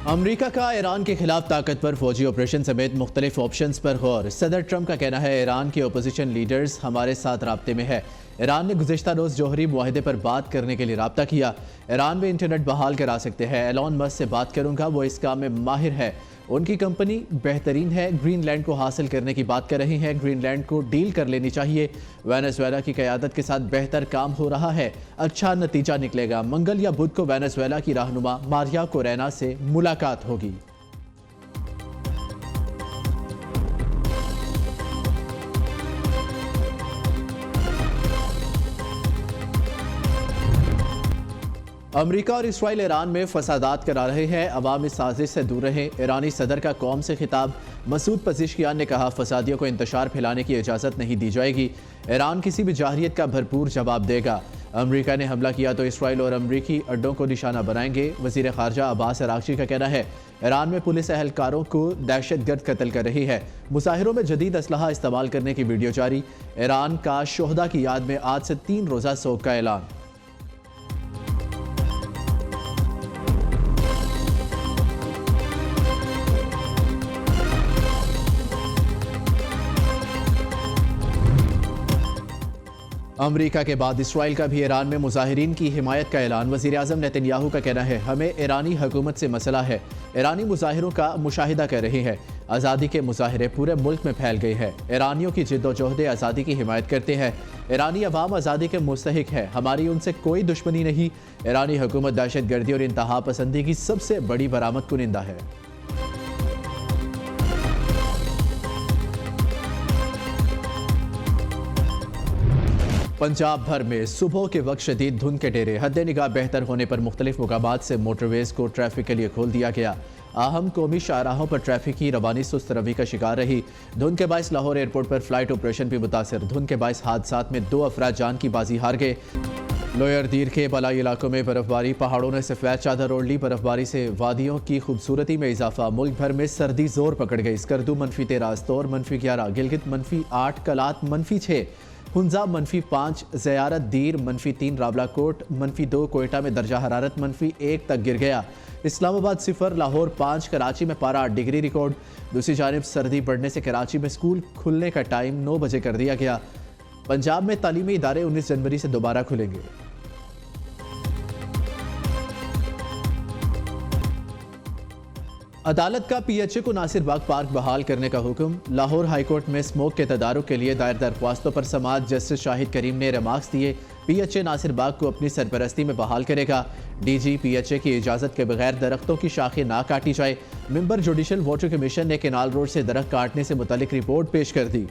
अमरीका का ईरान के खिलाफ ताकतवर फौजी ऑपरेशन समेत मुख्तलिफ ऑप्शंस पर गौर। सदर ट्रंप का कहना है ईरान के अपोजिशन लीडर्स हमारे साथ राब्ते में है। ईरान ने गुज़िश्ता रोज़ जौहरी मुआहदे पर बात करने के लिए राब्ता किया। ईरान में इंटरनेट बहाल करा सकते हैं। एलॉन मस्क से बात करूंगा, वो इस काम में माहिर है, उनकी कंपनी बेहतरीन है। ग्रीनलैंड को हासिल करने की बात कर रही हैं। ग्रीनलैंड को डील कर लेनी चाहिए। वेनेजुएला की क़यादत के साथ बेहतर काम हो रहा है, अच्छा नतीजा निकलेगा। मंगल या बुध को वेनेजुएला की रहनुमा मारिया कोरेना से मुलाकात होगी। अमरीका और इसराइल ईरान में फसादात करा रहे हैं, अवामी साजिश से दूर रहें। ईरानी सदर का कौम से खिताब। मसूद पज़ेश्कियान ने कहा फसादियों को इंतशार फैलाने की इजाज़त नहीं दी जाएगी। ईरान किसी भी जाहिरियत का भरपूर जवाब देगा। अमरीका ने हमला किया तो इसराइल और अमरीकी अड्डों को निशाना बनाएंगे। वज़ीर ख़ारजा अब्बास अराग़ची का कहना है ईरान में पुलिस एहलकारों को दहशतगर्द कत्ल कर रही है। मुजाहिरों में जदीद असलहा इस्तेमाल करने की वीडियो जारी। ईरान का शोहदा की याद में आज से 3 रोज़ा सोग का ऐलान। अमरीका के बाद इसराइल का भी ईरान में मुजाहिरीन की हिमायत का ऐलान। वज़ीर आज़म नेतन्याहू का कहना है हमें ईरानी हुकूमत से मसला है। ईरानी मुजाहिरों का मुशाहिदा कर रहे हैं। आज़ादी के मुजाहिरे पूरे मुल्क में फैल गए हैं। ईरानियों की जिद्दोजहद आज़ादी की हिमायत करते हैं। ईरानी अवाम आज़ादी के मुस्तहिक है, हमारी उनसे कोई दुश्मनी नहीं। ईरानी हुकूमत दहशत गर्दी और इंतहा पसंदी की सबसे बड़ी बरामद कुनिंदा है। पंजाब भर में सुबह के वक्त शदीद धुंध के डेरे। हद निगाह बेहतर होने पर मुख्तलिफ मुकामात से मोटरवेज को ट्रैफिक के लिए खोल दिया गया। अहम कौमी शाहराहों पर ट्रैफिक की रवानी सुस्त रवि का शिकार रही। धुंध के बायस लाहौर एयरपोर्ट पर फ्लाइट ऑपरेशन भी मुतासर। धुंध के बायस हादसात में 2 अफराद जान की बाजी हार गए। लोयर दीर के बलाई इलाकों में बर्फबारी, पहाड़ों ने सफ़ेद चादर ओढ़ ली। बर्फबारी से वादियों की खूबसूरती में इजाफा। मुल्क भर में सर्दी जोर पकड़ गई। स्कर्दू -13, अस्तौर -11, गिलगित -8, कलात -6, हुंजा -5, ज़ियारत दीर -3, रावलाकोट -2, कोयटा में दर्जा हरारत -1 तक गिर गया। इस्लामाबाद 0, लाहौर 5, कराची में पारा 8 डिग्री रिकॉर्ड। दूसरी जानिब सर्दी बढ़ने से कराची में स्कूल खुलने का टाइम 9 बजे कर दिया गया। पंजाब में तालीमी इदारे 19 जनवरी से दोबारा खुलेंगे। अदालत का PHA को नासिर बाग पार्क बहाल करने का हुक्म। लाहौर हाईकोर्ट में स्मोक के तदारुक के लिए दायर दरख्वास्तों पर समाअत जस्टिस शाहिद करीम ने रिमार्क्स दिए। PHA नासिर बाग को अपनी सरपरस्ती में बहाल करेगा। DG PHA की इजाज़त के बगैर दरख्तों की शाखें ना काटी जाए। मेंबर जुडिशल वाटर कमीशन ने केनाल रोड से दरख्त काटने से मुतालिक रिपोर्ट पेश कर दी।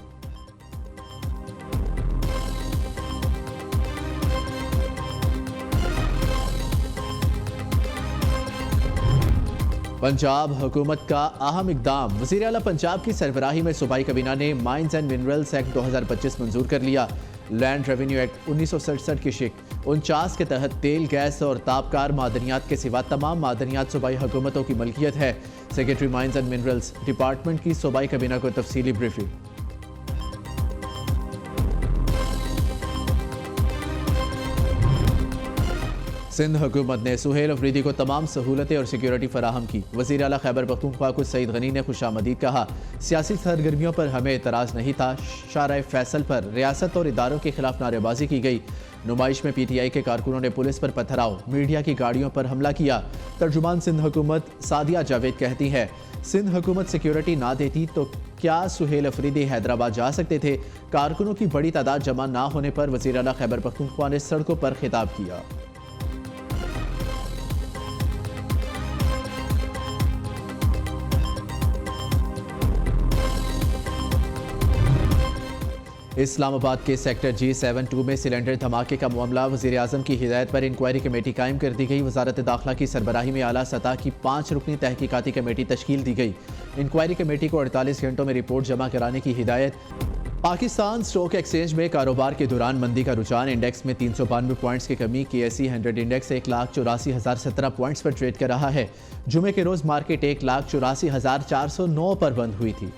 पंजाब हुकूमत का अहम इकदाम। वज़ीर आला पंजाब की सरबराही में सूबाई काबीना ने माइंस एंड मिनरल्स एक्ट 2025 मंजूर कर लिया। लैंड रेवेन्यू एक्ट 1967 की शिक 49 के तहत तेल, गैस और ताबकार मादनियात के सिवा तमाम मादनियात सूबाई हुकूमतों की मलकियत है। Secretary mines and minerals department की सूबाई काबीना को तफसीली ब्रीफिंग। सिंध हुकूमत ने सुहेल अफरीदी को तमाम सहूलतें और सिक्योरिटी फराहम की। वज़ीर आला खैबर पख्तूनख्वा को सईद गनी ने खुशामदीद कहा सियासी सरगर्मियों पर हमें एतराज़ नहीं था। शारा फैसल पर रियासत और इदारों के खिलाफ नारेबाजी की गई। नुमाइश में PTI के कारकुनों ने पुलिस पर पथराव, मीडिया की गाड़ियों पर हमला किया। तर्जुमान सिंध हुकूमत सादिया जावेद कहती है सिंध हुकूमत सिक्योरिटी ना देती तो क्या सुहेल अफरीदी हैदराबाद जा सकते थे। कारकुनों की बड़ी तादाद जमा ना होने पर वज़ीर आला खैबर पख्तूनख्वा ने सड़कों पर खिताब किया। इस्लामाबाद के सेक्टर G72 में सिलेंडर धमाके का मामला। वज़ीर आज़म की हिदायत पर इंक्वायरी कमेटी कायम कर दी गई। वज़ारत दाखिला की सरबराही में आला सतह की 5 रुकनी तहकीकाती कमेटी तश्कील दी गई। इंक्वायरी कमेटी को 48 घंटों में रिपोर्ट जमा कराने की हिदायत। पाकिस्तान स्टॉक एक्सचेंज में कारोबार के दौरान मंदी का रुझान। इंडेक्स में 392 पॉइंट्स की कमी। KSE 100 इंडेक्स 1,84,017 पॉइंट्स पर ट्रेड कर रहा है। जुमे के रोज़ मार्केट 1,84,409 पर बंद हुई थी।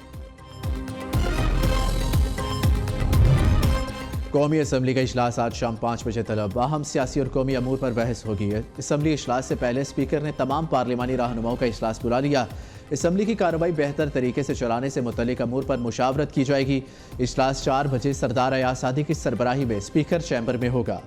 कौमी असम्बली का इजलास आज शाम 5 बजे तलब। अहम सियासी और कौमी अमूर पर बहस होगी। असम्बली इजलास से पहले स्पीकर ने तमाम पार्लिमानी रहनुमाओं का इजलास बुला लिया। असम्बली की कार्रवाई बेहतर तरीके से चलाने से मुतल्लिक अमूर पर मुशावरत की जाएगी। इजलास 4 बजे सरदार अयाज सादी की सरबराही में स्पीकर चैम्बर में होगा।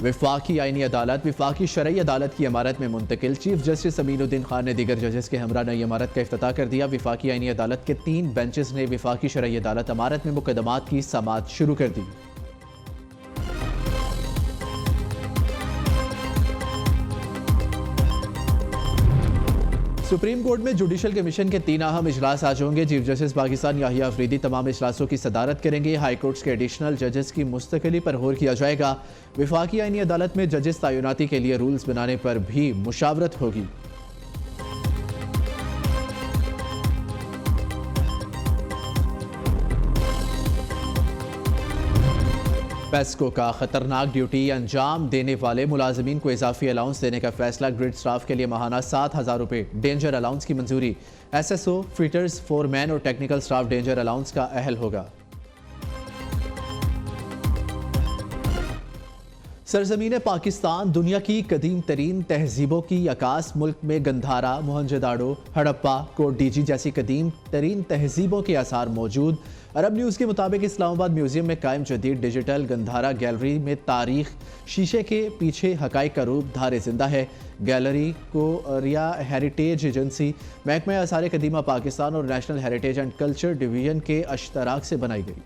विफाकी आईनी अदालत विफाकी शरई अदालत की इमारत में मुंतकिल। चीफ जस्टिस अमीनुद्दीन खान ने दीगर जजेस के हमरा नई इमारत का इफ्तिताह कर दिया। विफाकी आईनी अदालत के 3 बेंचेस ने विफाकी शरई अदालत इमारत में मुकदमात की समाअत शुरू कर दी। सुप्रीम कोर्ट में जुडिशल कमीशन के 3 अहम इजलास आज होंगे। चीफ जस्टिस पाकिस्तान याहिया अफरीदी तमाम इजलासों की सदारत करेंगे। हाई कोर्ट्स के एडिशनल जजेस की मुस्तकिली पर गौर किया जाएगा। विफाकी आईनी अदालत में जजेस तैनाती के लिए रूल्स बनाने पर भी मुशावरत होगी। पेस्को का खतरनाक ड्यूटी अंजाम देने वाले मुलाजमीन को इजाफी अलाउंस देने का फैसला। ग्रिड स्टाफ के लिए माहाना 7,000 रुपये डेंजर अलाउंस की मंजूरी। SSO, फिटर्स, फोरमैन और टेक्निकल स्टाफ डेंजर अलाउंस का अहल होगा। सरजमीन पाकिस्तान दुनिया की कदीम तरीन तहजीबों की अकास। मुल्क में गंधारा, मोहनजोदाड़ो, हड़प्पा, कोटडीजी जैसी कदीम तरीन तहजीबों के आसार मौजूद। अरब न्यूज़ के मुताबिक इस्लामाबाद म्यूजियम में कायम जदीद डिजिटल गंधारा गैलरी में तारीख शीशे के पीछे हकाइक का रूप धारे जिंदा है। गैलरी को रिया हेरिटेज एजेंसी, महकमा आसार कदीमा पाकिस्तान और national heritage and culture division के अश्तराक से बनाई गई।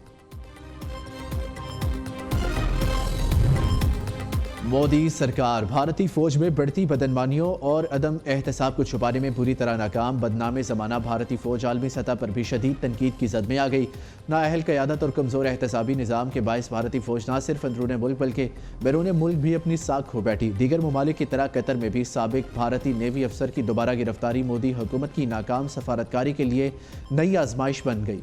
मोदी सरकार भारतीय फौज में बढ़ती बदनमानियों और अदम एहतसाब को छुपाने में बुरी तरह नाकाम। बदनाम ज़माना भारतीय फौज आलमी सतह पर भी शदीद तनकीद की जद में आ गई। नाअहल क़यादत और कमज़ोर एहतसाबी निज़ाम के बायस भारतीय फौज न सिर्फ अंदरून मुल्क बल्कि बैरून मुल्क भी अपनी साख खो बैठी। दीगर ममालिक की तरह कतर में भी साबिक भारतीय नेवी अफसर की दोबारा गिरफ्तारी मोदी हुकूमत की नाकाम सफारतकारी के लिए नई आजमाइश बन गई।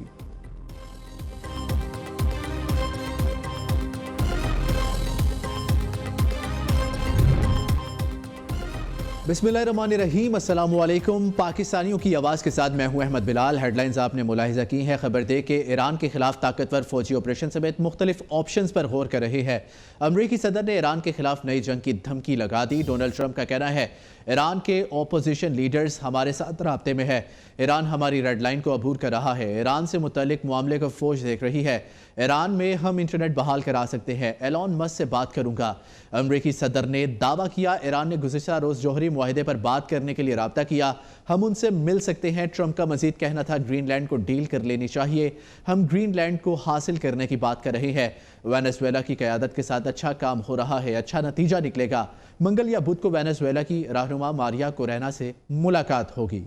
बिस्मिल्लाहिर्रहमानिर्रहीम, अस्सलाम वालेकुम। पाकिस्तानियों की आवाज़ के साथ मैं हूं अहमद बिलाल। हेडलाइंस आपने मुलाहिजा की हैं। खबर दे के ईरान के खिलाफ ताकतवर फौजी ऑपरेशन समेत मुख्तलिफ ऑप्शंस पर गौर कर रहे हैं। अमरीकी सदर ने ईरान के खिलाफ नई जंग की धमकी लगा दी। डोनाल्ड ट्रंप का कहना है ईरान के ऑपोजिशन लीडर्स हमारे साथ राब्ते में है। ईरान हमारी रेड लाइन को अबूर कर रहा है। ईरान से मुतल्लिक मामले को फौज देख रही है। ईरान में हम इंटरनेट बहाल करा सकते हैं। एलॉन मस्क से बात करूंगा। अमरीकी सदर ने दावा किया ईरान ने गुज़िश्ता रोज़ जौहरी मुआहदे पर बात करने के लिए राब्ता किया। हम उनसे मिल सकते हैं। ट्रंप का मजीद कहना था ग्रीनलैंड को डील कर लेनी चाहिए। हम ग्रीनलैंड को हासिल करने की बात कर रहे हैं। वेनेजुएला की क़यादत के साथ अच्छा काम हो रहा है, अच्छा नतीजा निकलेगा। मंगल या बुध को वेनेजुएला की रहनुमा मारिया कोरेना से मुलाकात होगी।